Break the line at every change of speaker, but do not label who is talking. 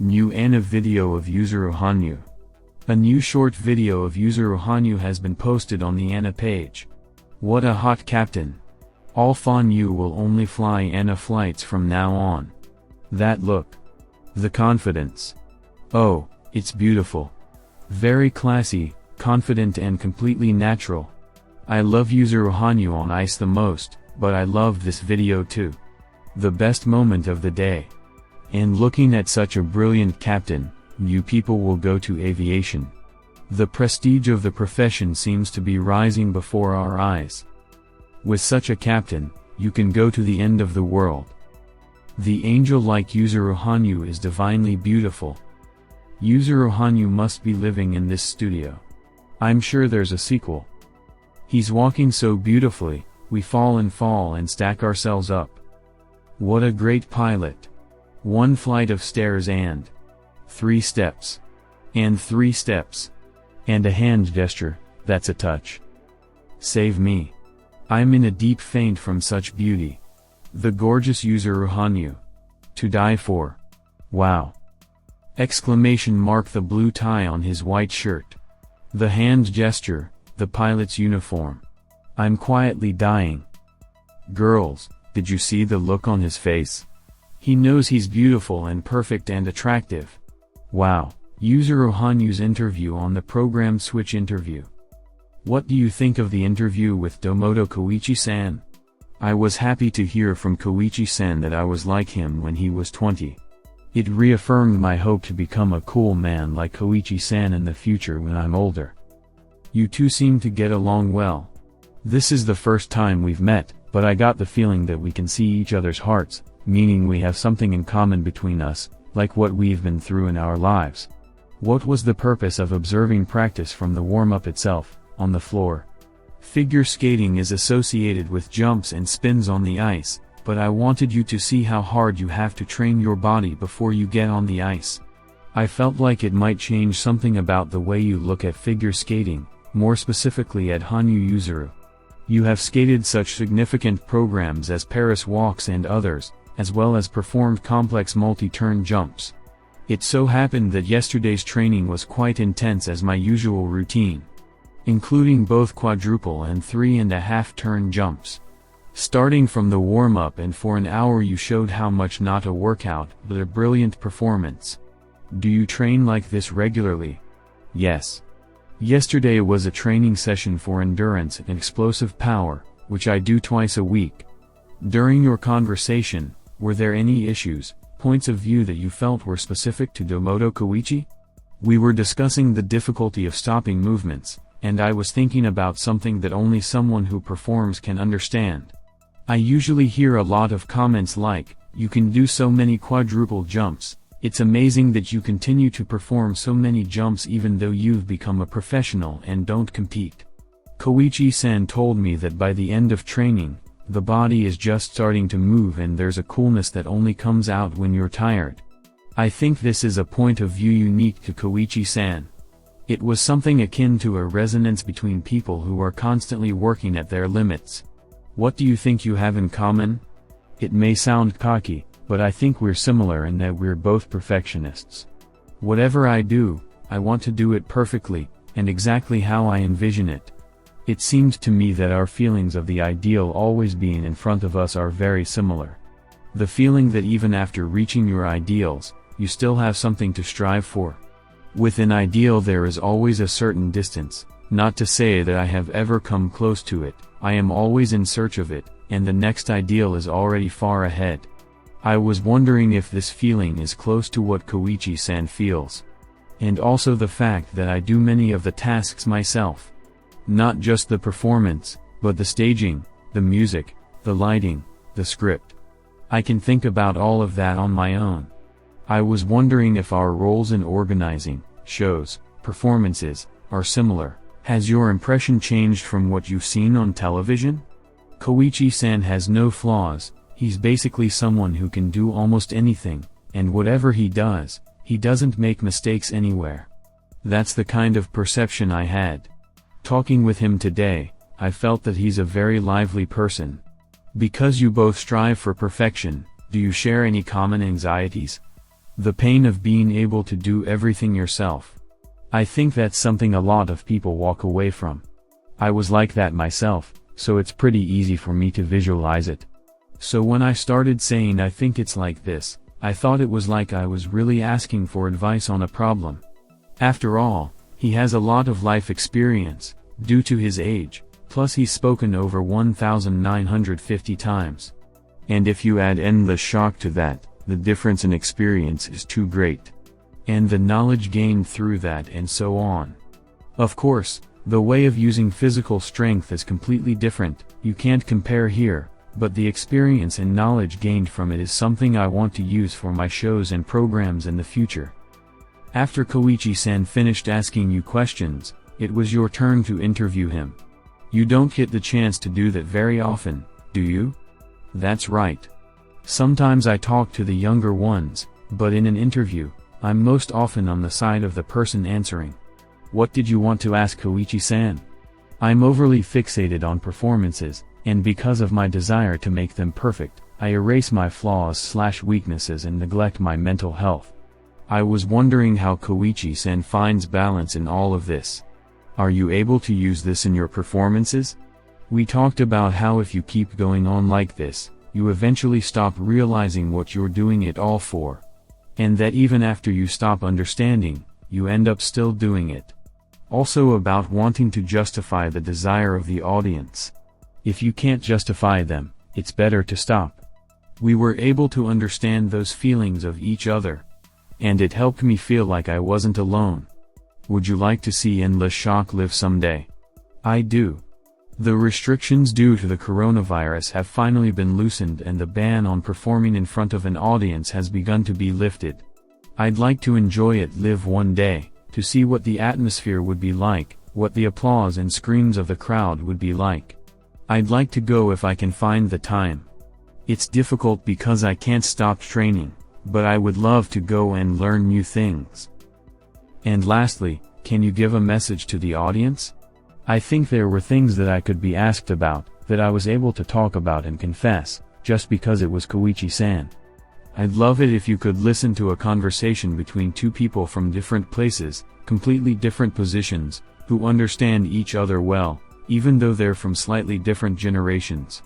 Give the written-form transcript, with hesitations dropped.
New ANA video of Yuzuru Hanyu. A new short video of Yuzuru Hanyu has been posted on the ANA page. What a hot captain. All Hanyu will only fly ANA flights from now on. That look. The confidence. Oh, it's beautiful. Very classy, confident and completely natural. I love Yuzuru Hanyu on ice the most, but I love this video too. The best moment of the day. And looking at such a brilliant captain, you people will go to aviation. The prestige of the profession seems to be rising before our eyes. With such a captain, you can go to the end of the world. The angel like Yuzuru Hanyu is divinely beautiful. Yuzuru Hanyu must be living in this studio. I'm sure there's a sequel. He's walking so beautifully, we fall and stack ourselves up. What a great pilot. 1 flight of stairs and 3 steps. And 3 steps. And a hand gesture, that's a touch. Save me. I'm in a deep faint from such beauty. The gorgeous Yuzuru Hanyu. To die for. Wow. Exclamation mark. The blue tie on his white shirt. The hand gesture, the pilot's uniform. I'm quietly dying. Girls, did you see the look on his face? He knows he's beautiful and perfect and attractive. Wow. Yuzuru Hanyu's interview on the program Switch Interview. What do you think of the interview with Domoto Koichi-san? I was happy to hear from Koichi-san that I was like him when he was 20. It reaffirmed my hope to become a cool man like Koichi-san in the future when I'm older. You two seem to get along well. This is the first time we've met, but I got the feeling that we can see each other's hearts, meaning we have something in common between us, like what we've been through in our lives. What was the purpose of observing practice from the warm-up itself, on the floor? Figure skating is associated with jumps and spins on the ice, but I wanted you to see how hard you have to train your body before you get on the ice. I felt like it might change something about the way you look at figure skating, more specifically at Hanyu Yuzuru. You have skated such significant programs as Paris Walks and others, as well as performed complex multi-turn jumps. It so happened that yesterday's training was quite intense as my usual routine, including both quadruple and 3.5 turn jumps. Starting from the warm-up, and for an hour you showed how much not a workout but a brilliant performance. Do you train like this regularly? Yes. Yesterday was a training session for endurance and explosive power, which I do twice a week. During your conversation, were there any issues, points of view that you felt were specific to Domoto Koichi? We were discussing the difficulty of stopping movements, and I was thinking about something that only someone who performs can understand. I usually hear a lot of comments like, "You can do so many quadruple jumps, it's amazing that you continue to perform so many jumps even though you've become a professional and don't compete." Koichi-san told me that by the end of training, the body is just starting to move and there's a coolness that only comes out when you're tired. I think this is a point of view unique to Koichi-san. It was something akin to a resonance between people who are constantly working at their limits. What do you think you have in common? It may sound cocky, but I think we're similar in that we're both perfectionists. Whatever I do, I want to do it perfectly, and exactly how I envision it. It seemed to me that our feelings of the ideal always being in front of us are very similar. The feeling that even after reaching your ideals, you still have something to strive for. With an ideal there is always a certain distance, not to say that I have ever come close to it, I am always in search of it, and the next ideal is already far ahead. I was wondering if this feeling is close to what Koichi-san feels. And also the fact that I do many of the tasks myself. Not just the performance, but the staging, the music, the lighting, the script. I can think about all of that on my own. I was wondering if our roles in organizing, shows, performances, are similar. Has your impression changed from what you've seen on television? Koichi-san has no flaws, he's basically someone who can do almost anything, and whatever he does, he doesn't make mistakes anywhere. That's the kind of perception I had. Talking with him today, I felt that he's a very lively person. Because you both strive for perfection, do you share any common anxieties? The pain of being able to do everything yourself. I think that's something a lot of people walk away from. I was like that myself, so it's pretty easy for me to visualize it. So when I started saying I think it's like this, I thought it was like I was really asking for advice on a problem. After all, he has a lot of life experience, due to his age, plus he's spoken over 1,950 times. And if you add endless shock to that, the difference in experience is too great. And the knowledge gained through that and so on. Of course, the way of using physical strength is completely different, you can't compare here, but the experience and knowledge gained from it is something I want to use for my shows and programs in the future. After Koichi-san finished asking you questions, it was your turn to interview him. You don't get the chance to do that very often, do you? That's right. Sometimes I talk to the younger ones, but in an interview, I'm most often on the side of the person answering. What did you want to ask Koichi-san? I'm overly fixated on performances, and because of my desire to make them perfect, I erase my flaws/weaknesses and neglect my mental health. I was wondering how Koichi-san finds balance in all of this. Are you able to use this in your performances? We talked about how if you keep going on like this, you eventually stop realizing what you're doing it all for. And that even after you stop understanding, you end up still doing it. Also about wanting to justify the desire of the audience. If you can't justify them, it's better to stop. We were able to understand those feelings of each other. And it helped me feel like I wasn't alone. Would you like to see Endless Shock live someday? I do. The restrictions due to the coronavirus have finally been loosened and the ban on performing in front of an audience has begun to be lifted. I'd like to enjoy it live one day, to see what the atmosphere would be like, what the applause and screams of the crowd would be like. I'd like to go if I can find the time. It's difficult because I can't stop training, but I would love to go and learn new things. And lastly, can you give a message to the audience? I think there were things that I could be asked about, that I was able to talk about and confess, just because it was Koichi-san. I'd love it if you could listen to a conversation between two people from different places, completely different positions, who understand each other well, even though they're from slightly different generations.